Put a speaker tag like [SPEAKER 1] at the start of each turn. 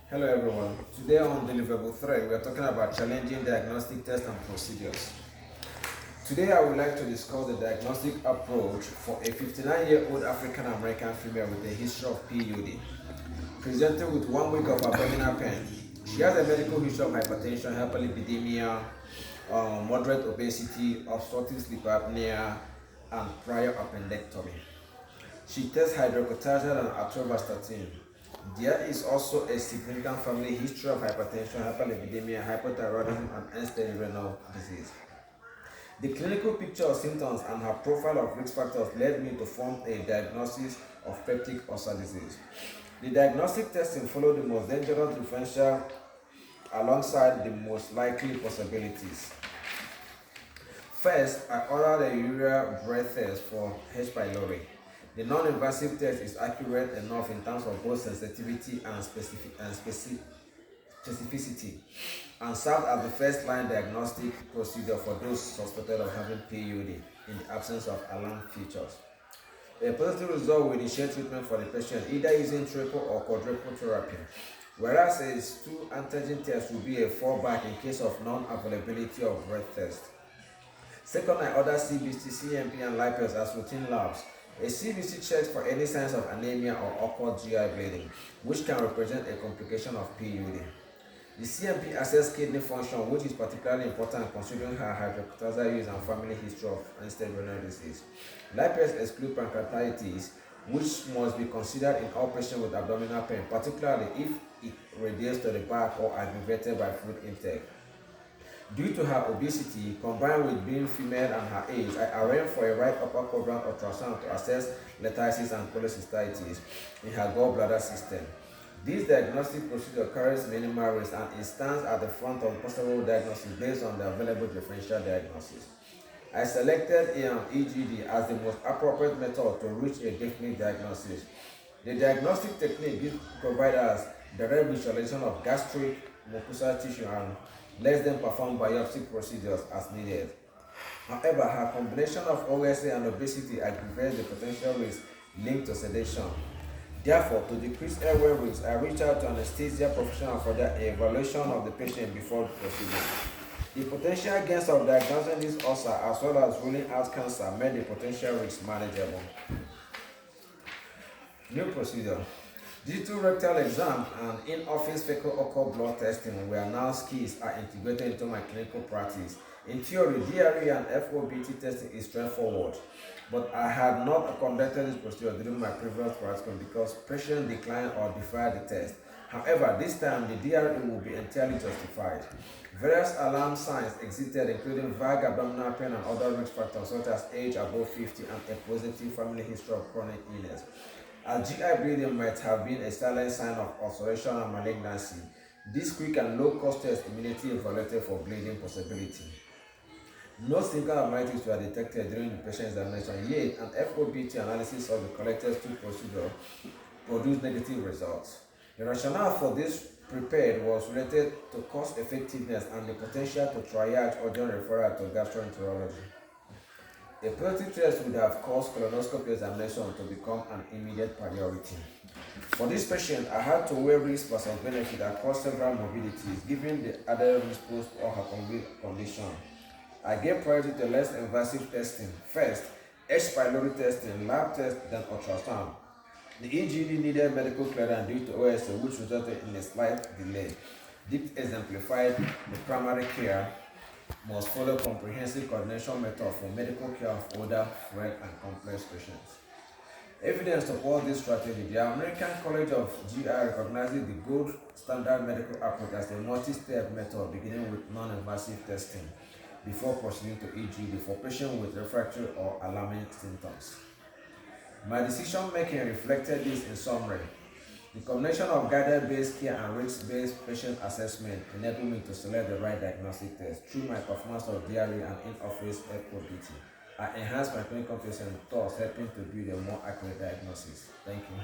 [SPEAKER 1] Hello everyone. Today on Deliverable Thread, we are talking about challenging diagnostic tests and procedures. Today I would like to discuss the diagnostic approach for a 59-year-old African American female with a history of PUD, presented with 1 week of abdominal pain. She has a medical history of hypertension, hyperlipidemia, moderate obesity, obstructive sleep apnea, and prior appendectomy. She tests hydrocodone and atorvastatin. There is also a significant family history of hypertension, hyperlipidemia, hypothyroidism, and end-stage renal disease. The clinical picture of symptoms and her profile of risk factors led me to form a diagnosis of peptic ulcer disease. The diagnostic testing followed the most dangerous differential alongside the most likely possibilities. First, I ordered a urea breath test for H. pylori. The non-invasive test is accurate enough in terms of both sensitivity and specificity, and served as the first-line diagnostic procedure for those suspected of having PUD in the absence of alarm features. A positive result will initiate treatment for the patient either using triple or quadruple therapy, whereas a stool antigen test will be a fallback in case of non-availability of breath test. Second, I ordered CBC, CMP, and lipase as routine labs. A CBC checks for any signs of anemia or awkward GI bleeding, which can represent a complication of PUD. The CMP assesses kidney function, which is particularly important considering her hydrocortisone use and family history of end-stage renal disease. Lipase excludes pancreatitis, which must be considered in all patients with abdominal pain, particularly if it radiates to the back or aggravated by food intake. Due to her obesity, combined with being female and her age, I arranged for a right upper quadrant ultrasound to assess lithosis and cholecystitis in her gallbladder system. This diagnostic procedure carries minimal risk and it stands at the front of possible diagnosis based on the available differential diagnosis. I selected EGD as the most appropriate method to reach a definite diagnosis. The diagnostic technique gives providers direct visualization of gastric, mucosal tissue, and lets them perform biopsy procedures as needed. However, her combination of OSA and obesity aggravates the potential risk linked to sedation. Therefore, to decrease airway risk, I reached out to anesthesia professional for their evaluation of the patient before the procedure. The potential gains of diagnosing this ulcer as well as ruling out cancer made the potential risk manageable. New procedure. Digital rectal exam and in-office fecal occult blood testing where now skills are integrated into my clinical practice. In theory, DRE and FOBT testing is straightforward, but I had not conducted this procedure during my previous practice because patients declined or deferred the test. However, this time the DRE will be entirely justified. Various alarm signs existed including vague abdominal pain and other risk factors such as age above 50 and a positive family history of chronic illness. As GI bleeding might have been a silent sign of ulceration and malignancy, this quick and low-cost test immediately evaluated for bleeding possibility. No single abnormalities were detected during the patient examination, yet an FOBT analysis of the collected stool procedure produced negative results. The rationale for this prepared was related to cost effectiveness and the potential to triage urgent referral to gastroenterology. A positive test would have caused colonoscopy examination to become an immediate priority. For this patient, I had to weigh risk versus benefit across several morbidities, given the added risk posed to her condition. I gave priority to less invasive testing. First, H. pylori testing, lab test, then ultrasound. The EGD needed medical clearance due to OSA, which resulted in a slight delay. This exemplified the primary care must follow comprehensive coordination method for medical care of older, frail, and complex patients. Evidence supports this strategy. The American College of GI recognizes the gold standard medical approach as a multi-step method beginning with non-invasive testing before proceeding to EGD for patients with refractory or alarming symptoms. My decision making reflected this in summary. The combination of guided-based care and risk-based patient assessment enabled me to select the right diagnostic test through my performance of DRE and in-office FOBT. I enhanced my clinical patient thus helping to build a more accurate diagnosis. Thank you.